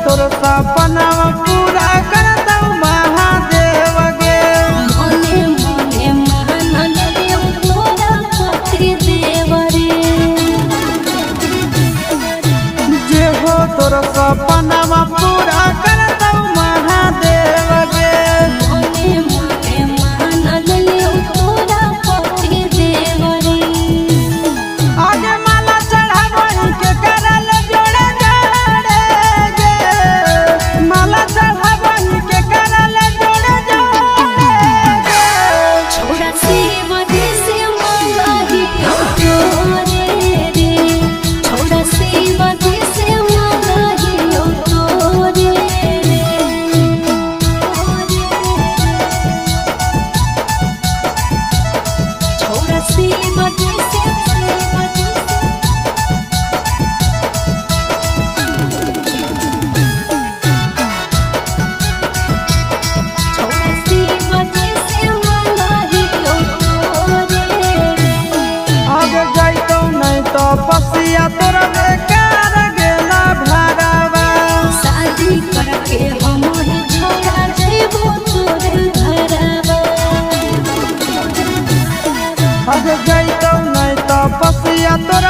तोर सपना पूरा कर दऊ महादेव गे मने मने महान देव तोरा पति देव रे जे हो तोर सपना पूरा कर दऊ महादेव गे मने मने महान देव तोरा पति देव रे आज माला चढ़ावई के करल जोड़े जोड़े गे माला चढ़ावई के करल जोड़े जोड़े गे छोड़ा शिव से मंगाही तोरे रे छोड़ा शिव से मंगाही तोरे रे छोड़ा शिव से पसिया तोरा बेकार गेला भरावा शादी करके हम ही छोड़ा जेबो तोरे घरवा अब जइतौ नहीं तो पसिया तोरा